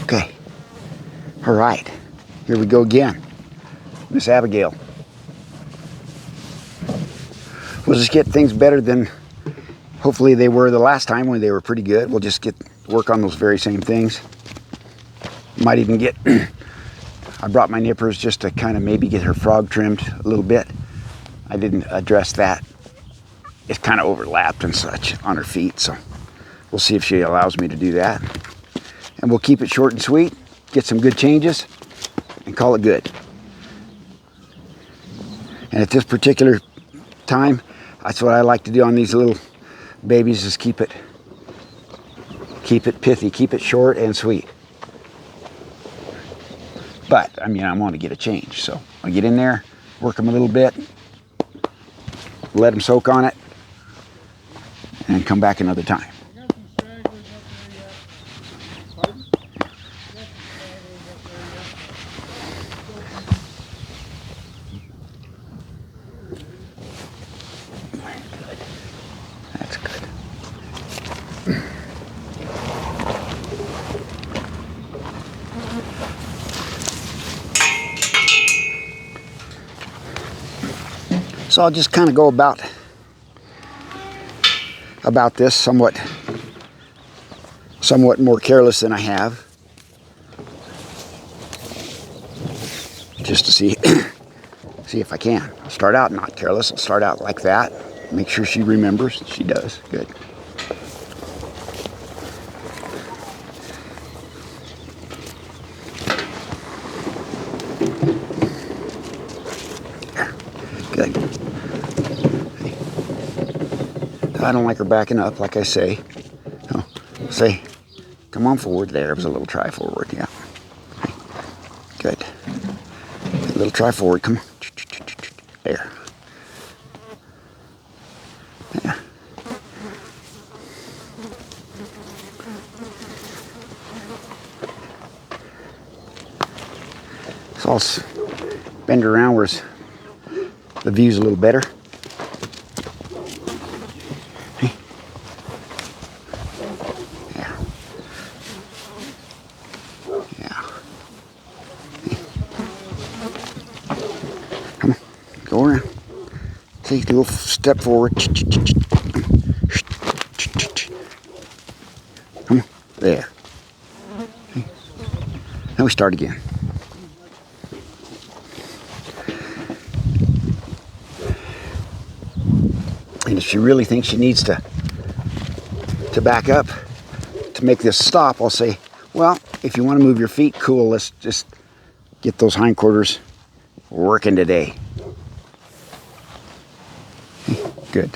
Okay. All right. Here we go again. Miss Abigail. We'll just get things better than hopefully they were the last time when they were pretty good. We'll just work on those very same things. Might even get, I brought my nippers just to kind of maybe get her frog trimmed a little bit. I didn't address that. It's kind of overlapped and such on her feet, so we'll see if she allows me to do that. And we'll keep it short and sweet, get some good changes, and call it good. And at this particular time, that's what I like to do on these little babies, is keep it pithy, keep it short and sweet. But, I mean, I want to get a change, so I'll get in there, work them a little bit, let them soak on it, and come back another time. That's good. So I'll just kind of go about this somewhat more careless than I have, just to see if I can. I'll start out not careless. I'll start out like that. Make sure she remembers. She does. Good. Good. I don't like her backing up, like I say. Oh, say, come on forward. There was a little try forward. Yeah. Good. A little try forward. Come on. There. There. So I'll bend her around where the view's a little better. Yeah. Yeah. Come on, go around. See, do a step forward. Come on, there. Now we start again. And if she really thinks she needs to back up to make this stop, I'll say, well, if you want to move your feet, cool, let's just get those hindquarters working today. Good.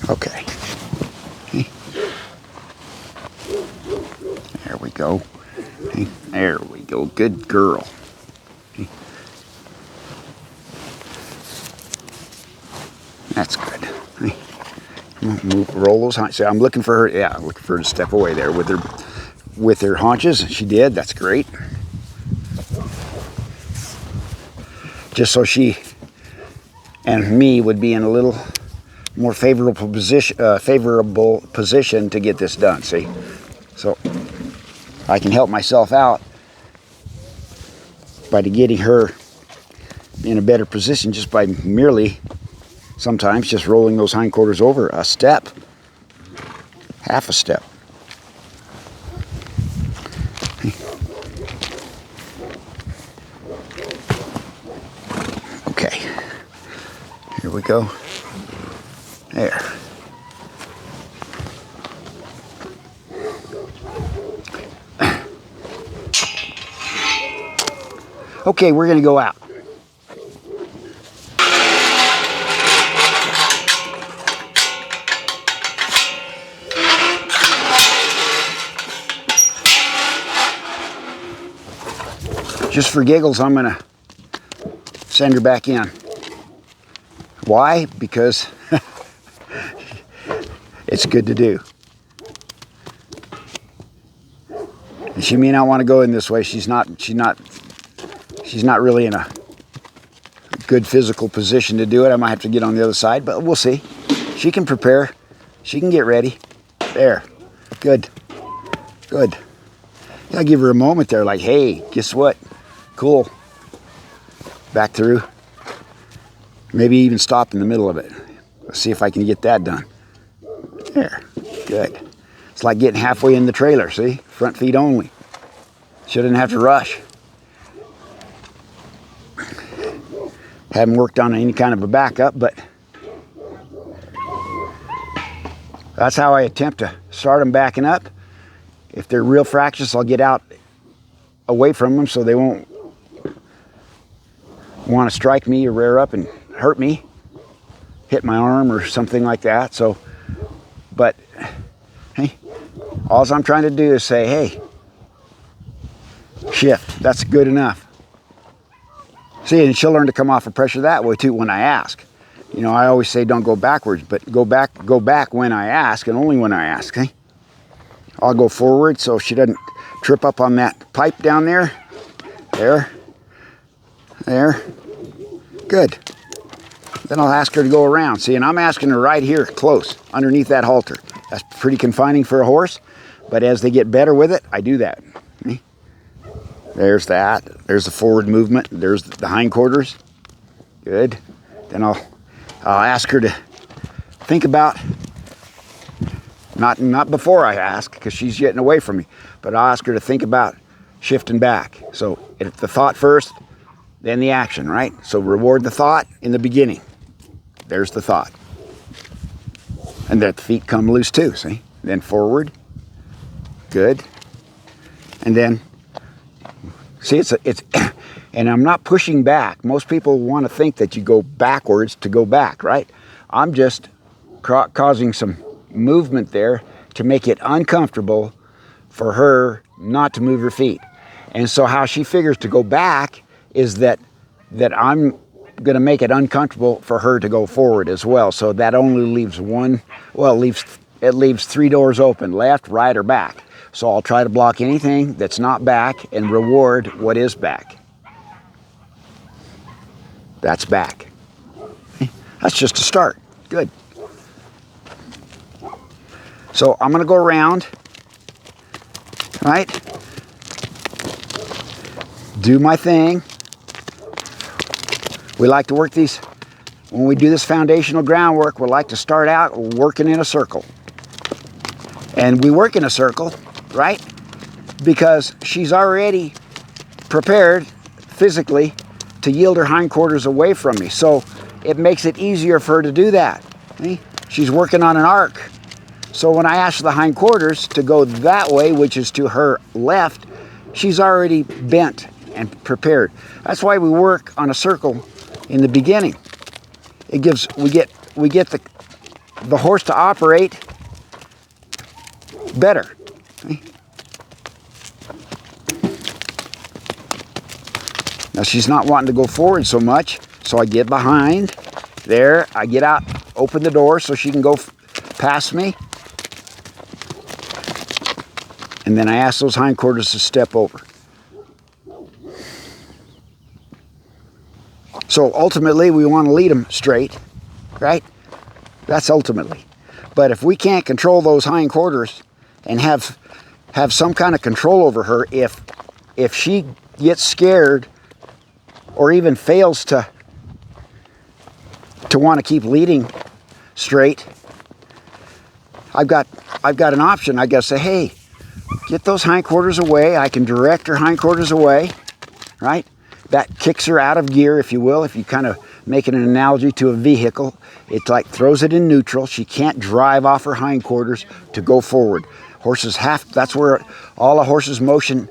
Okay. There we go. There we go. Good girl. That's good. Move, roll those haunches. I'm looking for her. Yeah, I'm looking for her to step away there with her haunches. She did. That's great. Just so she and me would be in a little more favorable position to get this done. See, so I can help myself out by getting her in a better position just by merely sometimes just rolling those hindquarters over a step, half a step. Okay, here we go. There. Okay, we're going to go out. Just for giggles, I'm going to send her back in. Why? Because it's good to do. And she may not want to go in this way. She's not She's not really in a good physical position to do it. I might have to get on the other side, but we'll see. She can prepare. She can get ready. There. Good. Good. Gotta give her a moment there, like, hey, guess what? Cool. Back through. Maybe even stop in the middle of it. Let's see if I can get that done. There. Good. It's like getting halfway in the trailer, see? Front feet only. Shouldn't have to rush. Haven't worked on any kind of a backup, but that's how I attempt to start them backing up. If they're real fractious, I'll get out away from them so they won't want to strike me or rear up and hurt me, hit my arm or something like that. So, but hey, all I'm trying to do is say, hey, shift. That's good enough. See, and she'll learn to come off of pressure that way too when I ask. You know, I always say don't go backwards, but go back when I ask, and only when I ask. Okay? I'll go forward so she doesn't trip up on that pipe down there. There. There. Good. Then I'll ask her to go around. See, and I'm asking her right here, close, underneath that halter. That's pretty confining for a horse, but as they get better with it, I do that. Okay? There's that. There's the forward movement. There's the hindquarters. Good. Then I'll ask her to think about, not before I ask, because she's getting away from me, but I'll ask her to think about shifting back. So if the thought first, then the action, right? So reward the thought in the beginning. There's the thought. And that the feet come loose too, see? Then forward. Good. And then, see, it's and I'm not pushing back. Most people want to think that you go backwards to go back, right? I'm just causing some movement there to make it uncomfortable for her not to move her feet. And so how she figures to go back is that I'm going to make it uncomfortable for her to go forward as well. So that only leaves it leaves 3 doors open, left, right, or back. So I'll try to block anything that's not back and reward what is back. That's back. That's just a start. Good. So I'm going to go around, right? Do my thing. We like to work these, when we do this foundational groundwork, we like to start out working in a circle. And we work in a circle, right? Because she's already prepared physically to yield her hindquarters away from me. So it makes it easier for her to do that. See? She's working on an arc. So when I ask the hindquarters to go that way, which is to her left, she's already bent and prepared. That's why we work on a circle in the beginning. It gives, we get the horse to operate better. See? Now she's not wanting to go forward so much, so I get behind. There, I get out, open the door so she can go past me. And then I ask those hindquarters to step over. So ultimately, we want to lead them straight, right? That's ultimately. But if we can't control those hindquarters and have some kind of control over her, if she gets scared or even fails to want to keep leading straight, I've got an option. I got to say, hey, get those hindquarters away. I can direct her hindquarters away, right? That kicks her out of gear, if you will. If you kind of make it an analogy to a vehicle, it like throws it in neutral. She can't drive off her hindquarters to go forward. Horses that's where all a horse's motion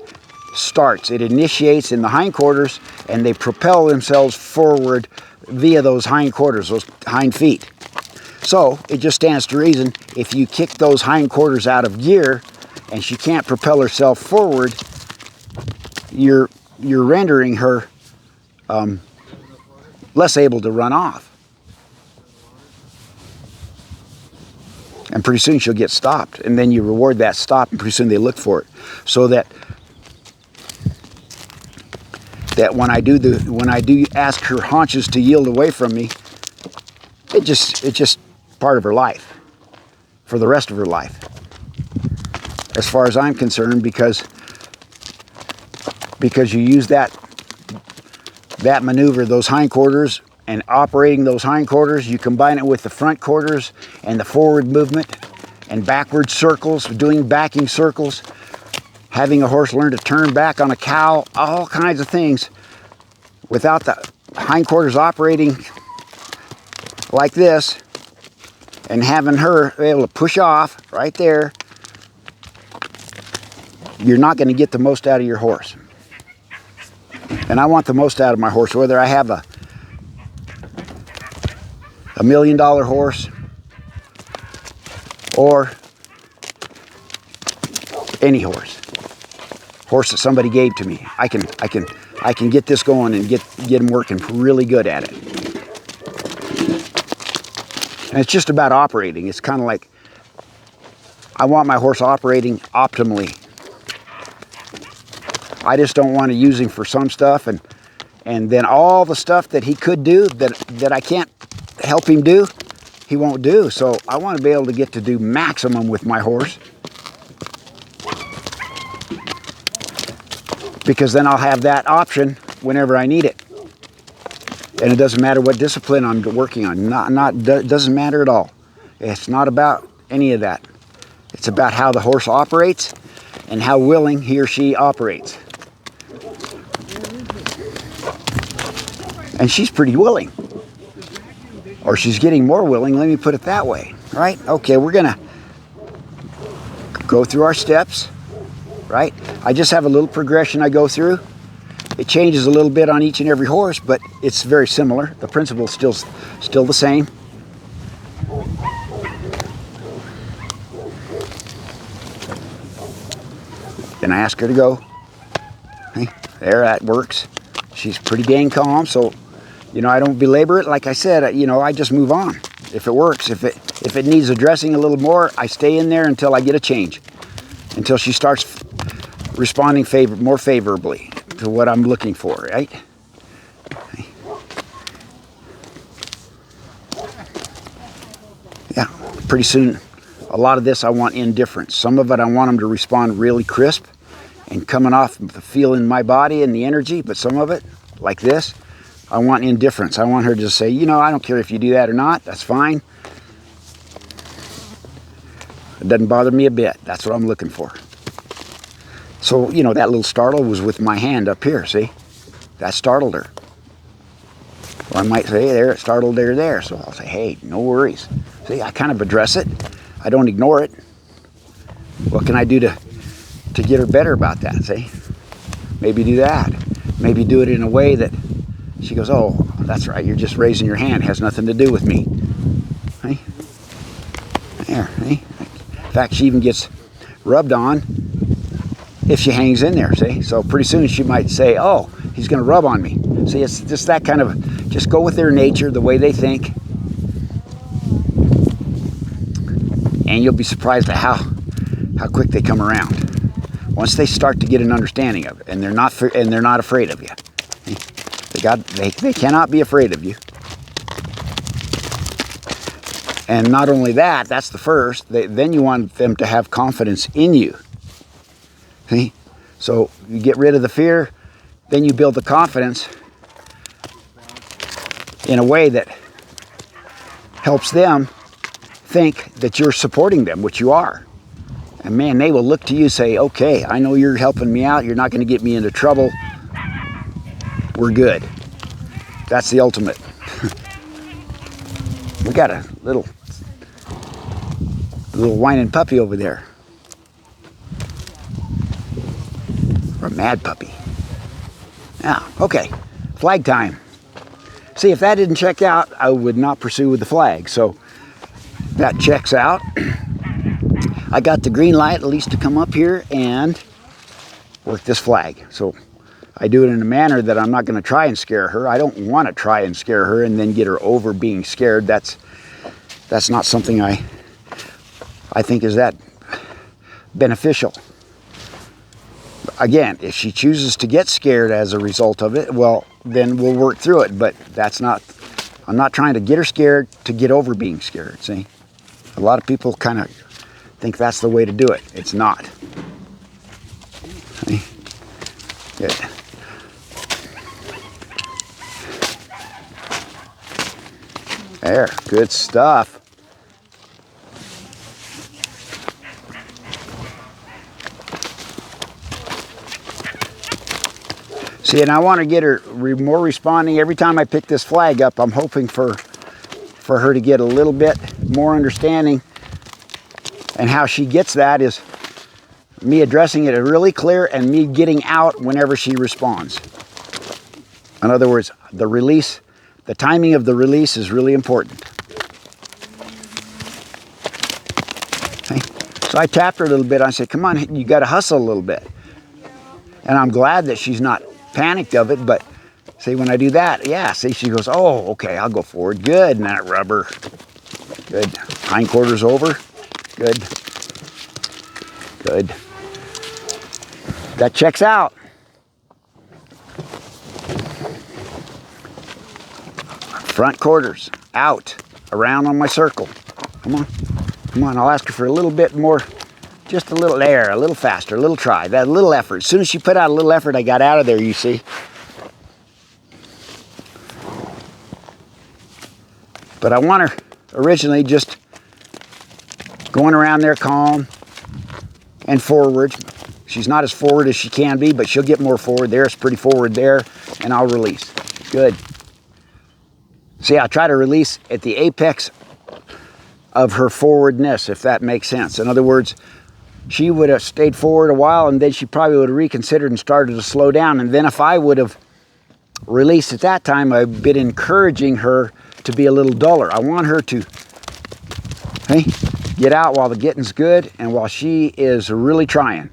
starts. It initiates in the hindquarters, and they propel themselves forward via those hindquarters, those hind feet. So it just stands to reason, if you kick those hindquarters out of gear and she can't propel herself forward, you're rendering her less able to run off. And pretty soon she'll get stopped. And then you reward that stop, and pretty soon they look for it. So that that when I do ask her haunches to yield away from me, it's just part of her life for the rest of her life, as far as I'm concerned, because you use that maneuver, those hindquarters, and operating those hindquarters, you combine it with the front quarters and the forward movement and backward circles, doing backing circles, having a horse learn to turn back on a cow, all kinds of things. Without the hindquarters operating like this and having her be able to push off right there, you're not going to get the most out of your horse. And I want the most out of my horse, whether I have a $1 million horse or any horse that somebody gave to me. I can get this going and get them working really good at it. And it's just about operating. It's kind of like I want my horse operating optimally. I just don't want to use him for some stuff and then all the stuff that he could do that I can't help him do, he won't do. So I want to be able to get to do maximum with my horse, because then I'll have that option whenever I need it. And it doesn't matter what discipline I'm working on. Doesn't matter at all. It's not about any of that. It's about how the horse operates and how willing he or she operates. And she's pretty willing. Or she's getting more willing, let me put it that way. Right? Okay, we're gonna go through our steps. Right? I just have a little progression I go through. It changes a little bit on each and every horse, but it's very similar. The principle's still the same. Then I ask her to go. Hey, there, that works. She's pretty dang calm, so I don't belabor it. Like I said, I just move on. If it works, if it needs addressing a little more, I stay in there until I get a change, until she starts responding more favorably to what I'm looking for, right? Yeah, pretty soon, a lot of this I want indifference. Some of it I want them to respond really crisp and coming off the feel in my body and the energy, but some of it, like this, I want indifference. I want her to just say, I don't care if you do that or not, that's fine. It doesn't bother me a bit. That's what I'm looking for. So, that little startle was with my hand up here, see? That startled her. Or I might say, hey, there, it startled her there. So I'll say, hey, no worries. See, I kind of address it. I don't ignore it. What can I do to get her better about that, see? Maybe do that. Maybe do it in a way that she goes, oh, that's right, you're just raising your hand. It has nothing to do with me. See? There, see? In fact, she even gets rubbed on if she hangs in there, see? So pretty soon she might say, oh, he's going to rub on me. See, it's just that kind of, just go with their nature, the way they think. And you'll be surprised at how quick they come around. Once they start to get an understanding of it, and they're not afraid of you. They cannot be afraid of you. And not only that, that's the first. Then you want them to have confidence in you. See? So you get rid of the fear, then you build the confidence in a way that helps them think that you're supporting them, which you are. And man, they will look to you and say, okay, I know you're helping me out. You're not going to get me into trouble. We're good. That's the ultimate. We got a little whining puppy over there. Or a mad puppy. Yeah, okay. Flag time. See, if that didn't check out, I would not pursue with the flag. So that checks out. I got the green light at least to come up here and work this flag. So I do it in a manner that I'm not going to try and scare her. I don't want to try and scare her and then get her over being scared. That's not something I think is that beneficial. Again, if she chooses to get scared as a result of it, well, then we'll work through it. But that's not, I'm not trying to get her scared to get over being scared, see? A lot of people kind of think that's the way to do it. It's not. See? Good. There, good stuff. See, and I want to get her more responding. Every time I pick this flag up, I'm hoping for her to get a little bit more understanding. And how she gets that is me addressing it really clear and me getting out whenever she responds. In other words, the release, the timing of the release is really important. Okay? So I tapped her a little bit. I said, come on, you got to hustle a little bit. And I'm glad that she's not panicked of it, but see, when I do that, yeah, see, she goes, oh, okay, I'll go forward. Good, and that rubber. Good. Hindquarters over. Good. Good. That checks out. Front quarters. Out. Around on my circle. Come on. Come on, I'll ask her for a little bit more. Just a little there, a little faster, a little try. That little effort. As soon as she put out a little effort, I got out of there, you see. But I want her originally just going around there calm and forward. She's not as forward as she can be, but she'll get more forward there. It's pretty forward there, and I'll release. Good. See, I try to release at the apex of her forwardness, if that makes sense. In other words, she would have stayed forward a while, and then she probably would have reconsidered and started to slow down. And then if I would have released at that time, I've been encouraging her to be a little duller. I want her to, hey, get out while the getting's good and while she is really trying.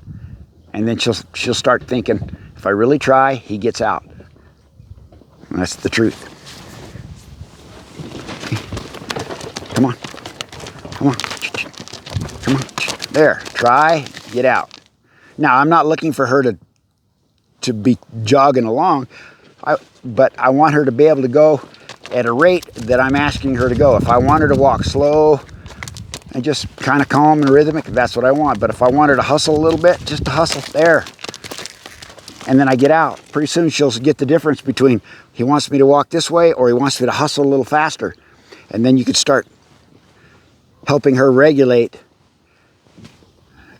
And then she'll start thinking, if I really try, he gets out. And that's the truth. Okay. Come on. Come on. Come on. There. Try. Get out. Now, I'm not looking for her to be jogging along, but I want her to be able to go at a rate that I'm asking her to go. If I want her to walk slow and just kind of calm and rhythmic, that's what I want. But if I want her to hustle a little bit, just to hustle there. And then I get out. Pretty soon she'll get the difference between he wants me to walk this way or he wants me to hustle a little faster. And then you could start helping her regulate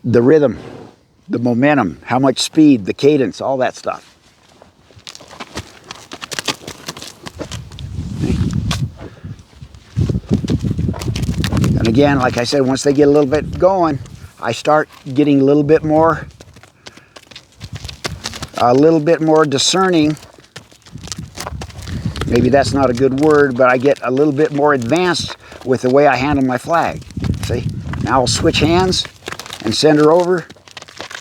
the rhythm, the momentum, how much speed, the cadence, all that stuff. And again, like I said, once they get a little bit going, I start getting a little bit more discerning. Maybe that's not a good word, but I get a little bit more advanced with the way I handle my flag. See? Now I'll switch hands and send her over.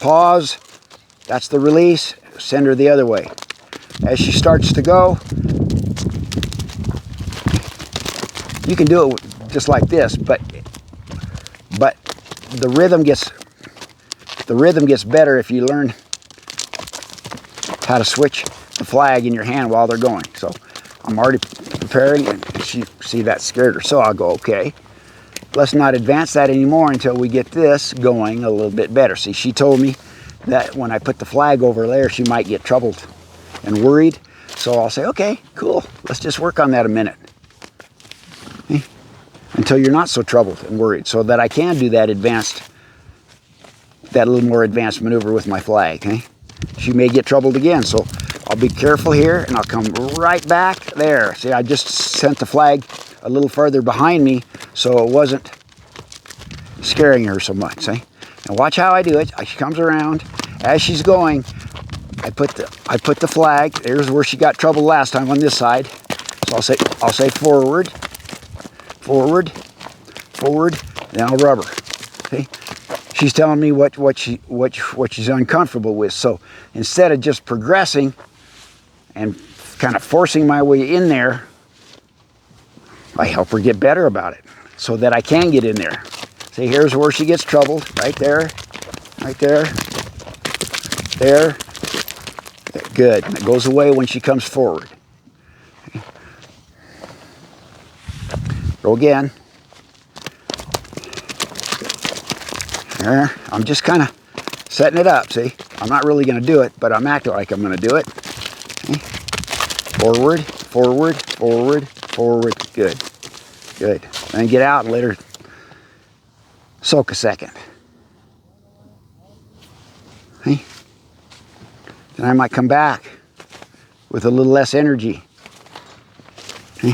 Pause. That's the release. Send her the other way. As she starts to go, you can do it just like this, but the rhythm gets better if you learn how to switch the flag in your hand while they're going. So I'm already preparing, and she see that scared her. So I'll go, okay, let's not advance that anymore until we get this going a little bit better. See, she told me that when I put the flag over there, she might get troubled and worried. So I'll say, okay, cool, let's just work on that a minute. Okay? Until you're not so troubled and worried, so that I can do that little more advanced maneuver with my flag. Okay? She may get troubled again, so I'll be careful here, and I'll come right back there. See, I just sent the flag a little further behind me, so it wasn't scaring her so much. See? And watch how I do it. She comes around. As she's going, I put the flag. There's where she got trouble last time on this side. So I'll say forward, forward, forward, then I'll rubber. See? She's telling me what she's uncomfortable with. So instead of just progressing and kind of forcing my way in there, I help her get better about it so that I can get in there. See, here's where she gets troubled, right there, right there. There. Good. And it goes away when she comes forward. Go again. There. I'm just kind of setting it up, see? I'm not really going to do it, but I'm acting like I'm going to do it. Okay. Forward, forward, forward, forward. Good. Good. Then get out and let her soak a second. Okay. Then I might come back with a little less energy. Okay.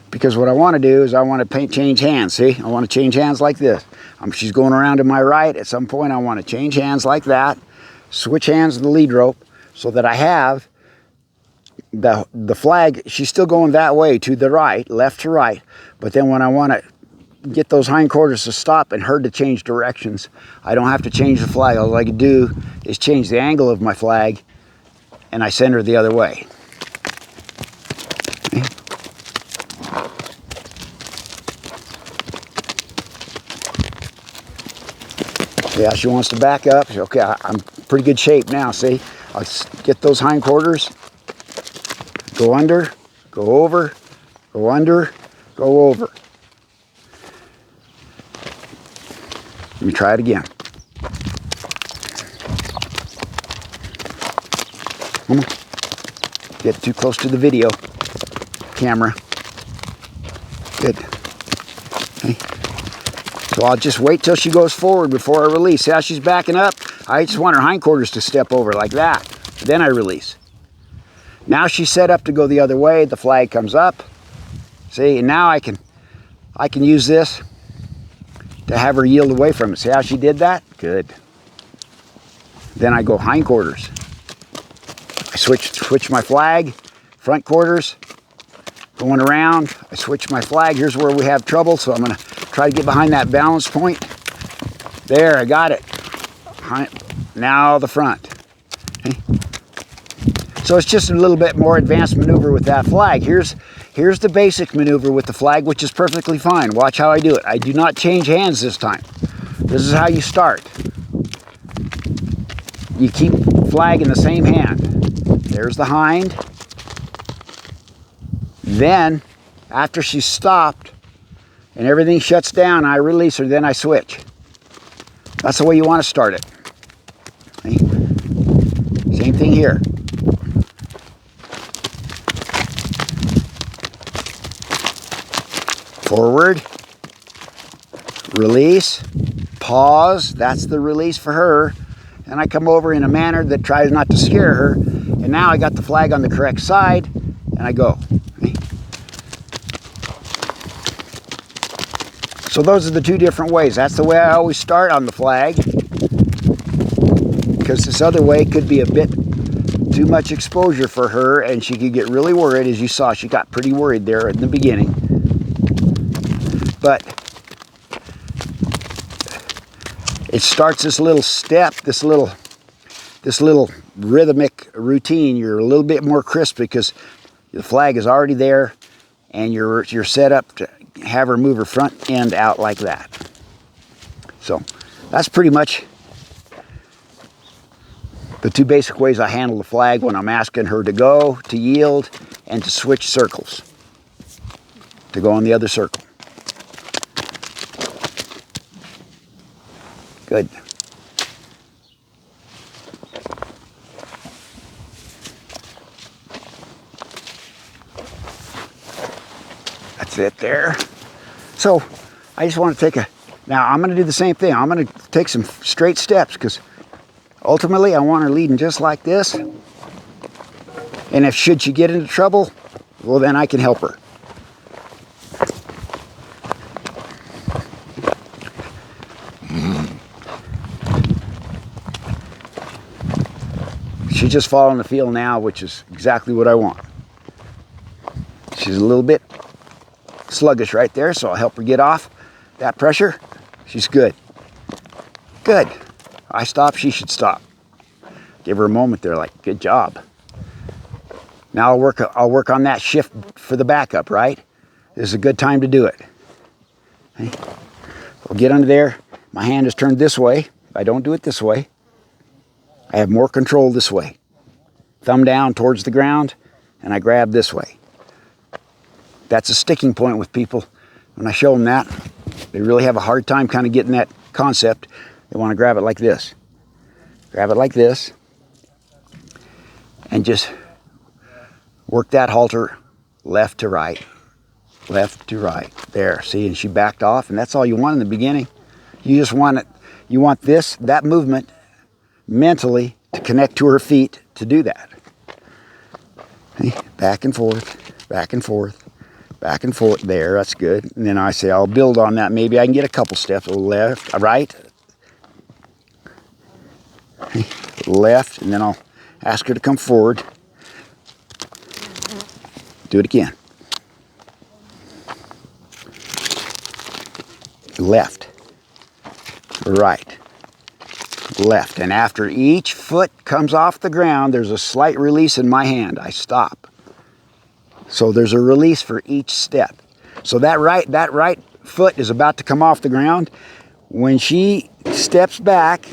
Because what I want to do is I want to change hands, see? I want to change hands like this. She's going around to my right. At some point I want to change hands like that, switch hands to the lead rope so that I have the flag. She's still going that way to the right, left to right, but then when I want to get those hindquarters to stop and her to change directions, I don't have to change the flag. All I can do is change the angle of my flag and I send her the other way. Okay. Yeah, she wants to back up. Okay, I'm pretty good shape now, see? I'll get those hindquarters, go under, go over, go under, go over. Let me try it again. Come on. Get too close to the video camera. Good. Okay. So I'll just wait till she goes forward before I release. See how she's backing up? I just want her hindquarters to step over like that. Then I release. Now she's set up to go the other way. The flag comes up. See, and now I can use this to have her yield away from it. See how she did that? Good. Then I go hindquarters. I switch my flag, front quarters, going around. I switch my flag. Here's where we have trouble, so I'm going to try to get behind that balance point. There, I got it. Now the front. Okay. So it's just a little bit more advanced maneuver with that flag. Here's the basic maneuver with the flag, which is perfectly fine. Watch how I do it. I do not change hands this time. This is how you start. You keep flag in the same hand. There's the hind. Then, after she's stopped and everything shuts down, I release her, then I switch. That's the way you want to start it. Okay. Same thing here. Forward, release, pause, that's the release for her. And I come over in a manner that tries not to scare her. And now I got the flag on the correct side, and I go. Okay. So those are the two different ways. That's the way I always start on the flag, because this other way could be a bit too much exposure for her, and she could get really worried. As you saw, she got pretty worried there in the beginning. But it starts this little step, this little rhythmic routine. You're a little bit more crisp because the flag is already there, and you're set up to have her move her front end out like that. So that's pretty much the two basic ways I handle the flag when I'm asking her to go, to yield, and to switch circles, to go on the other circle. Good. That's it there. So I just want to take now I'm going to do the same thing. I'm going to take some straight steps because ultimately I want her leading just like this. And should she get into trouble, well, then I can help her. She's just following the feel now, which is exactly what I want. She's a little bit sluggish right there, so I'll help her get off that pressure. She's good. Good. I stop, she should stop. Give her a moment there, like, good job. Now I'll work on that shift for the backup, right? This is a good time to do it. Okay. I'll get under there. My hand is turned this way. I don't do it this way. I have more control this way. Thumb down towards the ground, and I grab this way. That's a sticking point with people. When I show them that, they really have a hard time kind of getting that concept. They want to grab it like this. Grab it like this, and just work that halter left to right, left to right. There, see, and she backed off, and that's all you want in the beginning. You just want it, you want that movement mentally to connect to her feet to do that. See? Back and forth, back and forth, back and forth. There, that's good. And then I say, I'll build on that. Maybe I can get a couple steps, left, right, left, and then I'll ask her to come forward. Do it again. Left, right, left. And after each foot comes off the ground, there's a slight release in my hand. I stop. So there's a release for each step. So that right foot is about to come off the ground. When she steps back,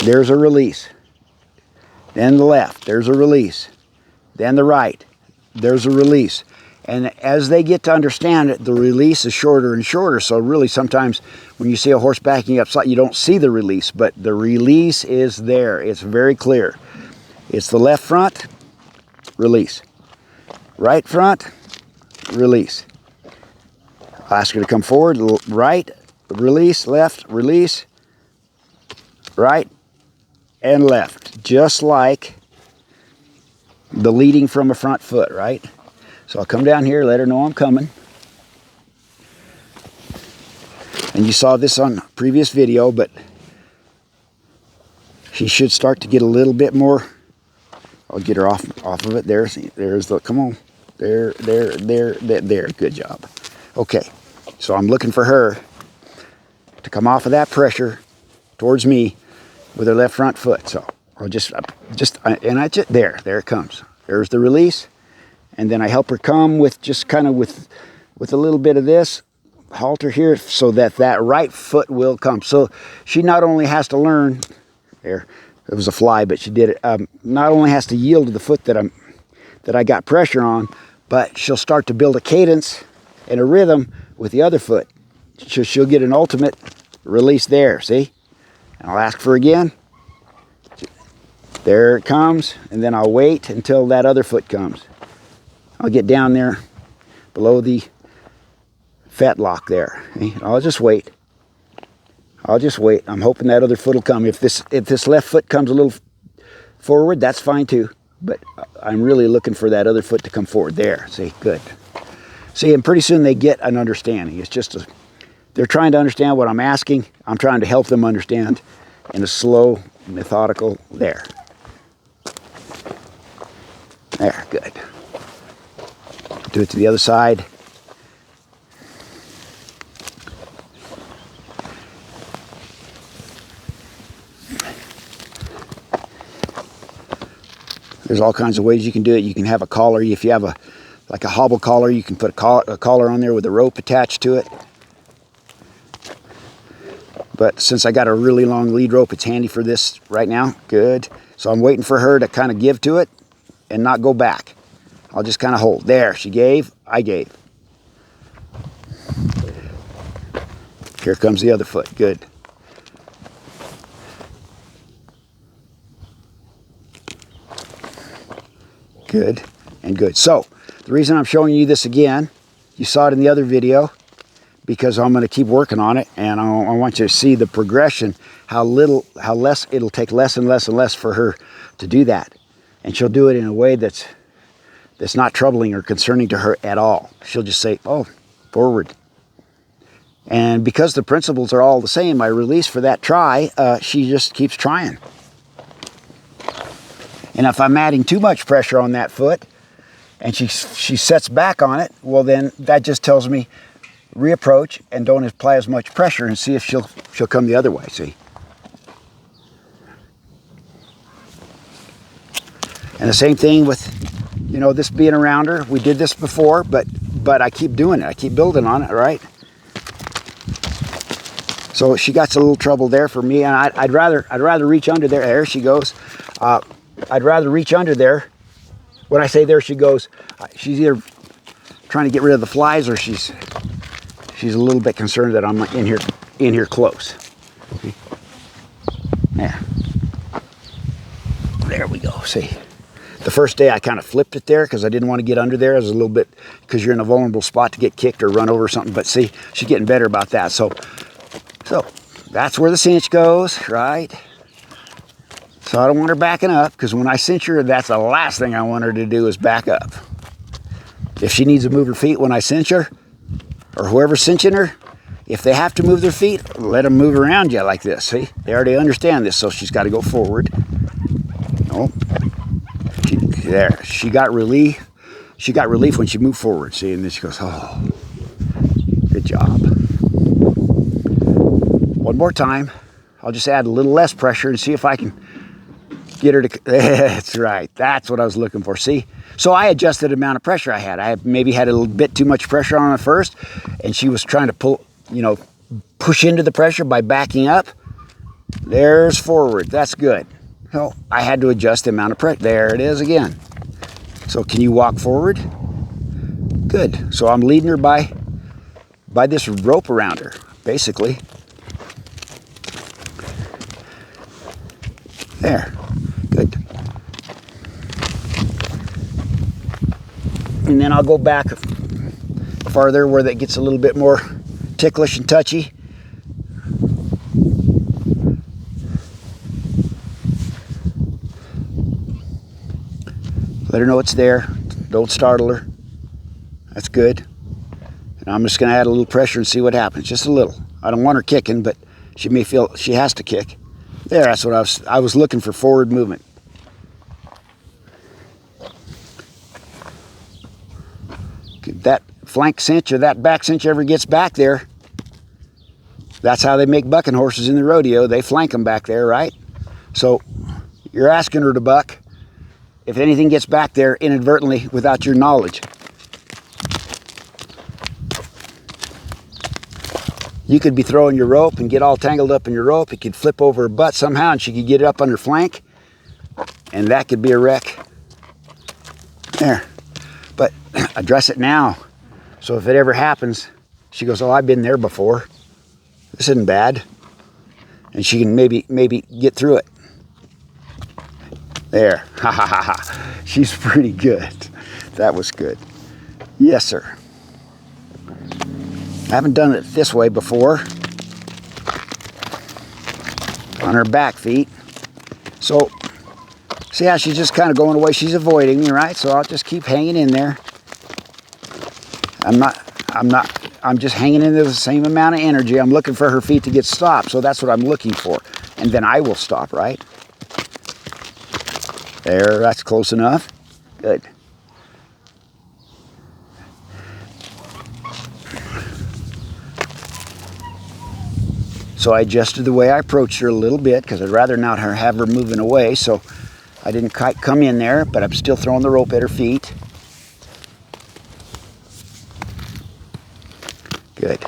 there's a release. Then the left, there's a release. Then the right, there's a release. And as they get to understand it, the release is shorter and shorter. So really sometimes when you see a horse backing up, you don't see the release, but the release is there. It's very clear. It's the left front, release. Right front, release. I'll ask her to come forward, right, release, left, release, right, and left. Just like the leading from a front foot, right? So I'll come down here, let her know I'm coming. And you saw this on a previous video, but she should start to get a little bit more. I'll get her off of it. There's the, come on. There. Good job. Okay, so I'm looking for her to come off of that pressure towards me with her left front foot. So I'll there it comes. There's the release. And then I help her come with just kind of with a little bit of this halter here so that right foot will come. So she not only has to learn, there, it was a fly, but she did it, not only has to yield to the foot that I got pressure on, but she'll start to build a cadence and a rhythm with the other foot. She'll get an ultimate release there, see? And I'll ask for again. There it comes, and then I'll wait until that other foot comes. I'll get down there below the fetlock there. I'll just wait. I'll just wait. I'm hoping that other foot will come. If this left foot comes a little forward, that's fine too. But I'm really looking for that other foot to come forward. There, see, good. See, and pretty soon they get an understanding. It's just they're trying to understand what I'm asking. I'm trying to help them understand in a slow, methodical, there. There, good. Do it to the other side. There's all kinds of ways you can do it. You can have a collar. If you have like a hobble collar, you can put a collar on there with a rope attached to it. But since I got a really long lead rope, it's handy for this right now. Good. So I'm waiting for her to kind of give to it and not go back. I'll just kind of hold. There, she gave, I gave. Here comes the other foot. Good. Good and good. So the reason I'm showing you this again, you saw it in the other video, because I'm going to keep working on it, and I want you to see the progression, how less it'll take less and less and less for her to do that. And she'll do it in a way that's not troubling or concerning to her at all. She'll just say, oh, forward. And because the principles are all the same, I release for that try, she just keeps trying. And if I'm adding too much pressure on that foot and she sets back on it, well then that just tells me reapproach and don't apply as much pressure and see if she'll come the other way, see? And the same thing with, you know, this being around her. We did this before, but I keep doing it. I keep building on it, right? So she got a little trouble there for me, and I'd rather reach under there. There she goes. I'd rather reach under there. When I say there she goes, she's either trying to get rid of the flies, or she's a little bit concerned that I'm in here close. See? Yeah. There we go. See, the first day I kind of flipped it there because I didn't want to get under there. I was a little bit, because you're in a vulnerable spot to get kicked or run over or something. But see, she's getting better about that. So that's where the cinch goes, right? So I don't want her backing up, because when I cinch her, that's the last thing I want her to do is back up. If she needs to move her feet when I cinch her, or whoever's cinching her, if they have to move their feet, let them move around you like this. See, they already understand this, so she's got to go forward. Oh, there. She got relief. She got relief when she moved forward. See, and then she goes, "Oh, good job." One more time. I'll just add a little less pressure and see if I can get her to. That's right. That's what I was looking for. See, so I adjusted the amount of pressure I had. I maybe had a little bit too much pressure on her first, and she was trying to push into the pressure by backing up. There's forward. That's good. So I had to adjust the amount of pressure. There it is again. So can you walk forward? Good. So I'm leading her by this rope around her, basically. There. Good. And then I'll go back farther where that gets a little bit more ticklish and touchy. Let her know it's there. Don't startle her. That's good. And I'm just going to add a little pressure and see what happens. Just a little. I don't want her kicking, but she may feel she has to kick. There, that's what I was looking for, forward movement. If that flank cinch or that back cinch ever gets back there, that's how they make bucking horses in the rodeo. They flank them back there, right? So you're asking her to buck if anything gets back there inadvertently without your knowledge. You could be throwing your rope and get all tangled up in your rope. It could flip over her butt somehow, and she could get it up on her flank, and that could be a wreck. There. But address it now. So if it ever happens, she goes, "Oh, I've been there before. This isn't bad." And she can maybe get through it. There. Ha ha ha ha. She's pretty good. That was good. Yes, sir. I haven't done it this way before. On her back feet. So, see how she's just kind of going away? She's avoiding me, right? So I'll just keep hanging in there. I'm just hanging in there the same amount of energy. I'm looking for her feet to get stopped. So that's what I'm looking for. And then I will stop, right? There, that's close enough. Good. So I adjusted the way I approached her a little bit, because I'd rather not have her moving away. So I didn't quite come in there, but I'm still throwing the rope at her feet. Good.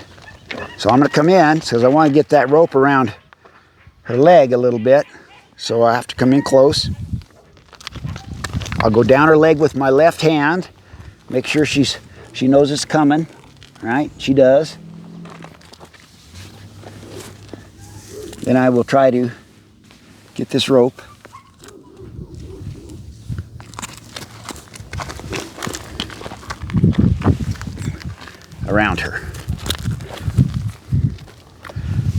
So I'm going to come in, because I want to get that rope around her leg a little bit. So I have to come in close. I'll go down her leg with my left hand. Make sure she knows it's coming. Right? She does. Then I will try to get this rope around her.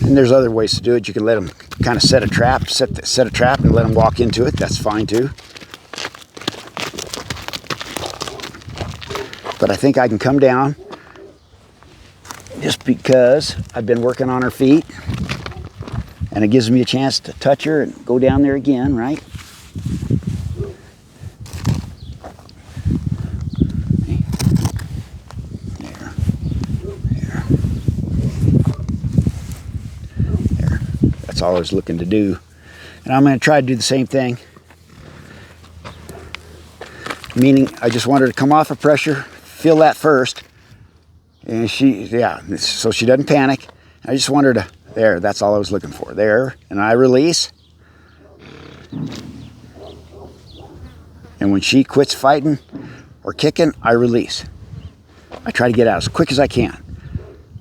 And there's other ways to do it. You can let them kind of set a trap and let them walk into it. That's fine too. But I think I can come down just because I've been working on her feet. And it gives me a chance to touch her and go down there again, right? There. That's all I was looking to do. And I'm going to try to do the same thing. Meaning, I just want her to come off of pressure, feel that first. And so she doesn't panic. I just want her to, There, that's all I was looking for. There, and I release. And when she quits fighting or kicking, I release. I try to get out as quick as I can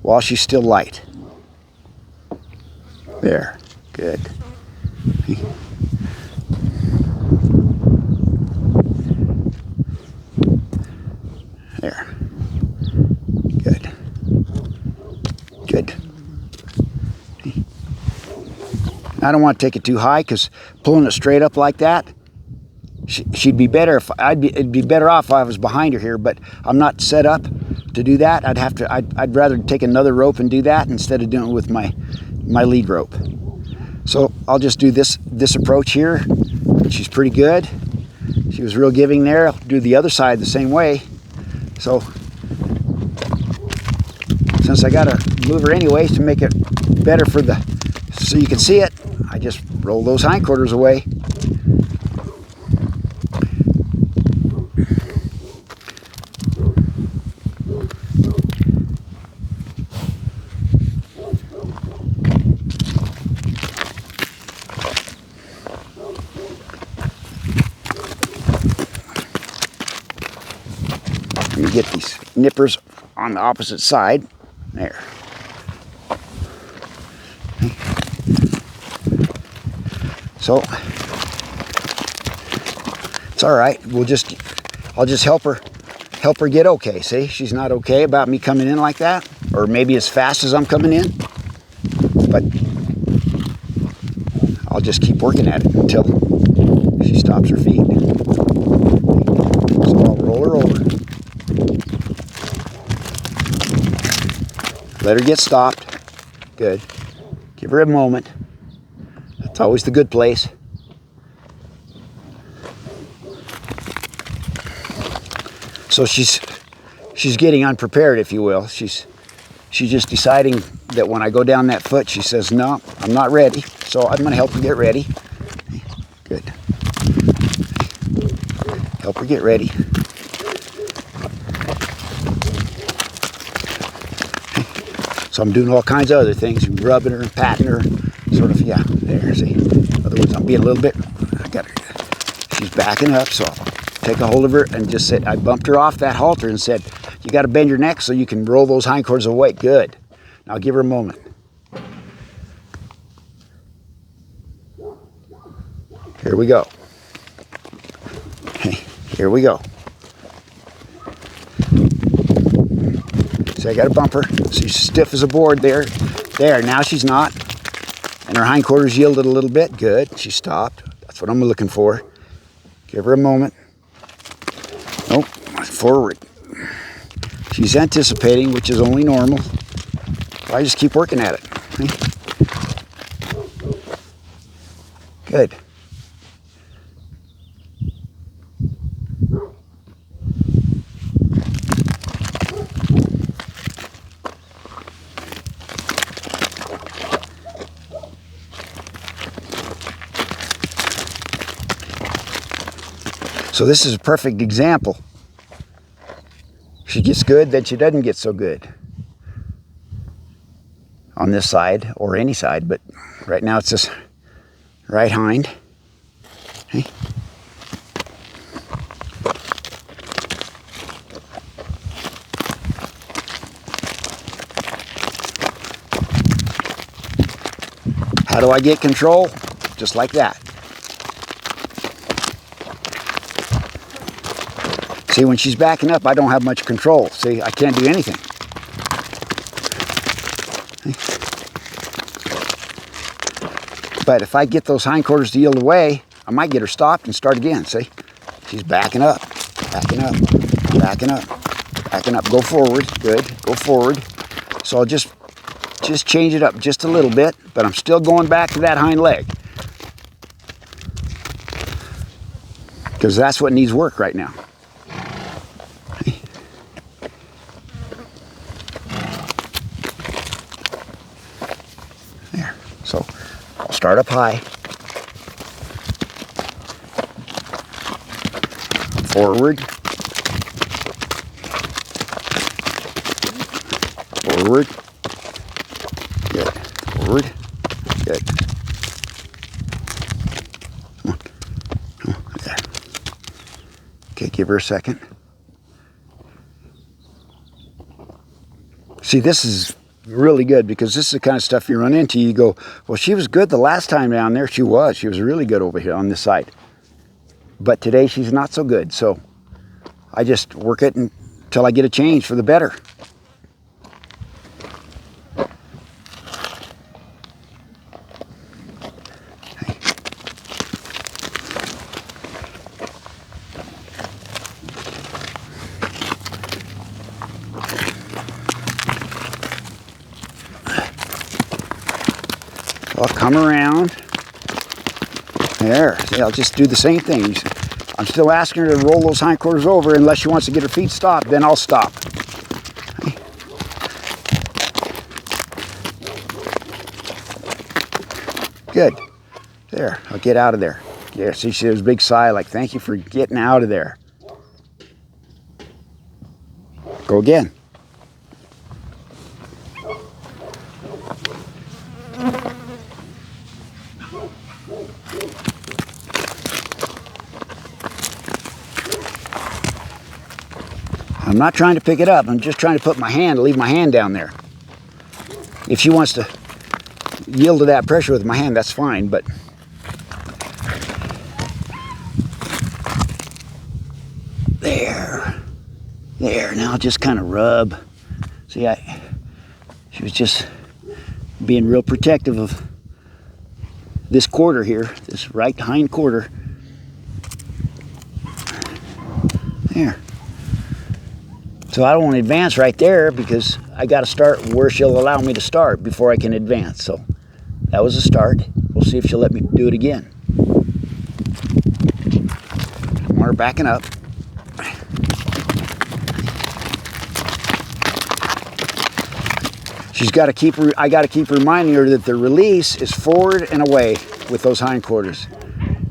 while she's still light. There, good. There, good, good. I don't want to take it too high because pulling it straight up like that, she'd be better if it'd be better off if I was behind her here, but I'm not set up to do that. I'd rather take another rope and do that instead of doing it with my lead rope. So I'll just do this approach here. She's pretty good. She was real giving there. I'll do the other side the same way. So since I gotta move her anyways to make it better so you can see it, I just roll those hindquarters away. Let me get these nippers on the opposite side. There. So it's all right. I'll just help her get okay. See, she's not okay about me coming in like that, or maybe as fast as I'm coming in. But I'll just keep working at it until she stops her feet. So I'll roll her over. Let her get stopped. Good. Give her a moment. That's always the good place. So she's getting unprepared, if you will. She's just deciding that when I go down that foot, she says, no, I'm not ready. So I'm going to help her get ready. Good. Help her get ready. So I'm doing all kinds of other things, rubbing her and patting her, sort of, yeah, there, see. In other words, I'm being a little bit, I got her, she's backing up, so I'll take a hold of her and just said, I bumped her off that halter and said, you got to bend your neck so you can roll those hindquarters away. Good. Now give her a moment. Here we go. Okay, here we go. So I got to bump her. She's stiff as a board there. There, now she's not. And her hindquarters yielded a little bit. Good, she stopped. That's what I'm looking for. Give her a moment. Nope, forward. She's anticipating, which is only normal. I just keep working at it. Good. So this is a perfect example. She gets good, then she doesn't get so good. On this side, or any side, but right now it's this right hind. Okay. How do I get control? Just like that. See, when she's backing up, I don't have much control. See, I can't do anything. But if I get those hindquarters to yield away, I might get her stopped and start again. See, she's backing up, backing up, backing up, backing up. Go forward, good, go forward. So I'll just change it up just a little bit, but I'm still going back to that hind leg. Because that's what needs work right now. There, so I'll start up high. Forward. Forward. Good. Forward. Good. Come on. Come on. There. Okay, give her a second. See, this is really good because this is the kind of stuff you run into. You go, well, she was good the last time down there. She was really good over here on this side. But today she's not so good. So I just work it until I get a change for the better. I'll come around. There. See, I'll just do the same thing. I'm still asking her to roll those hindquarters over unless she wants to get her feet stopped. Then I'll stop. Good. There. I'll get out of there. Yeah, see, she has a big sigh like, thank you for getting out of there. Go again. I'm not trying to pick it up. I'm just trying to put my hand, leave my hand down there. If she wants to yield to that pressure with my hand, that's fine, but there. Now I'll just kind of rub. See, she was just being real protective of this quarter here, this right hind quarter. There. So I don't want to advance right there because I got to start where she'll allow me to start before I can advance. So that was a start. We'll see if she'll let me do it again. I want her backing up. She's got to keep. I got to keep reminding her that the release is forward and away with those hindquarters.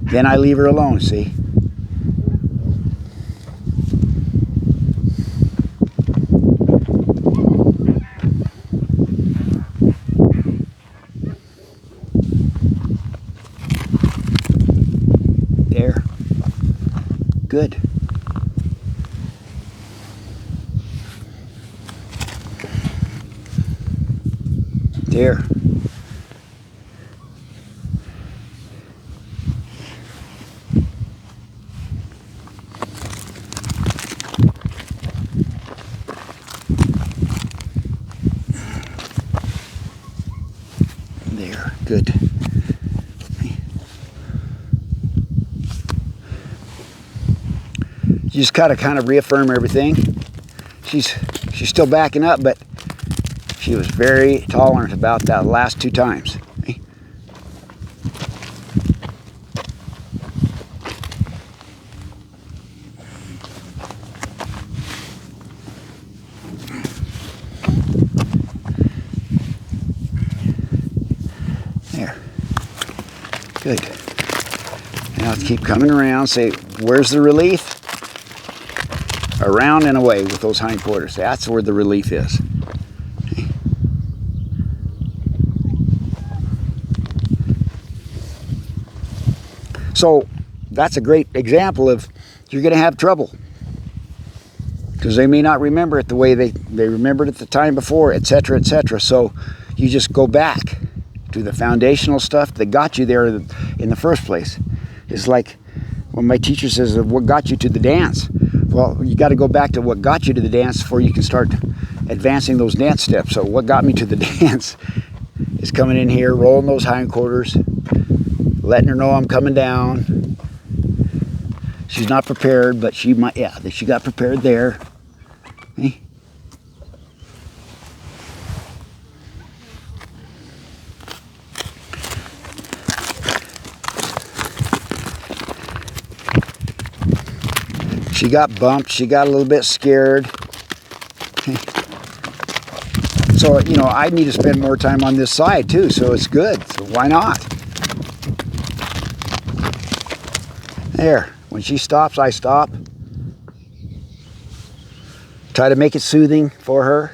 Then I leave her alone. See. There. Good. There. There. Good. You just gotta kind of reaffirm everything. She's still backing up, but she was very tolerant about that last two times. There. Good. Now let's keep coming around. Say, where's the relief? Around and away with those hindquarters. That's where the relief is. So that's a great example of you're going to have trouble because they may not remember it the way they remembered it the time before, etc., etc. So you just go back to the foundational stuff that got you there in the first place. It's like when my teacher says, what got you to the dance? Well, you got to go back to what got you to the dance before you can start advancing those dance steps. So what got me to the dance is coming in here, rolling those hindquarters, letting her know I'm coming down. She's not prepared, but she might, yeah, she got prepared there. Hey. She got bumped, she got a little bit scared. Okay. So, you know, I need to spend more time on this side too, so it's good. So why not? There. When she stops, I stop. Try to make it soothing for her.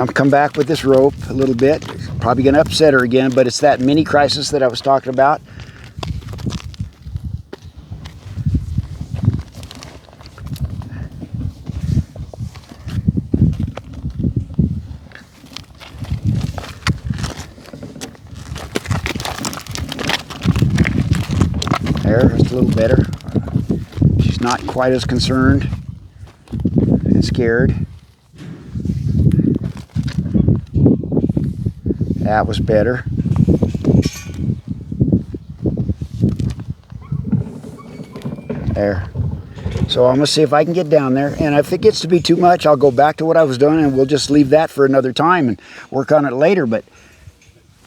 I'll come back with this rope a little bit. Probably going to upset her again, but it's that mini crisis that I was talking about. There, just a little better. She's not quite as concerned and scared. That was better. There. So I'm going to see if I can get down there. And if it gets to be too much, I'll go back to what I was doing and we'll just leave that for another time and work on it later. But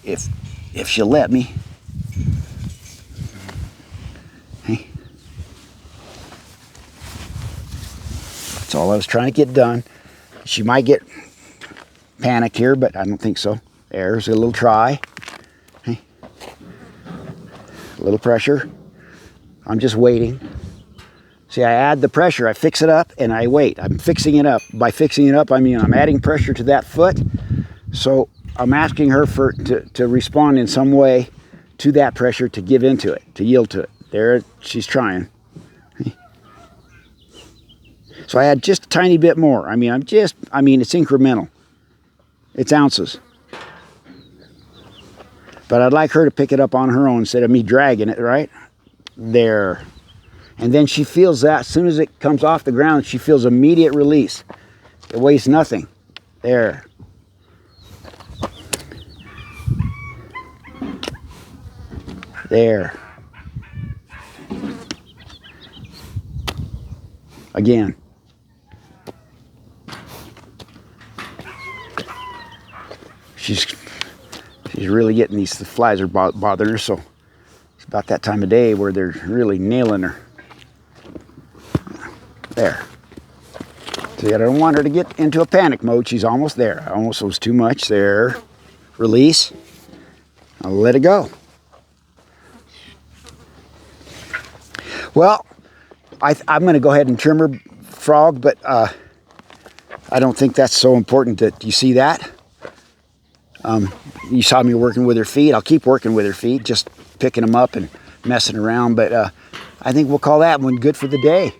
if she'll let me. Hey. That's all I was trying to get done. She might get panicked here, but I don't think so. There's a little try. Hey. A little pressure. I'm just waiting. See, I add the pressure, I fix it up, and I wait. I'm fixing it up. By fixing it up, I mean I'm adding pressure to that foot. So I'm asking her to respond in some way to that pressure, to give into it, to yield to it. There, she's trying. So I add just a tiny bit more. I mean, it's incremental. It's ounces. But I'd like her to pick it up on her own instead of me dragging it, right? There. And then she feels that. As soon as it comes off the ground, she feels immediate release. It weighs nothing. There. There. Again. She's really getting these, the flies are bothering her, so it's about that time of day where they're really nailing her. There. See, I don't want her to get into a panic mode. She's almost there. Almost was too much. There. Release. I'll let it go. Well, I'm going to go ahead and trim her frog, but I don't think that's so important. That you see that? You saw me working with her feet. I'll keep working with her feet, just picking them up and messing around. But I think we'll call that one good for the day.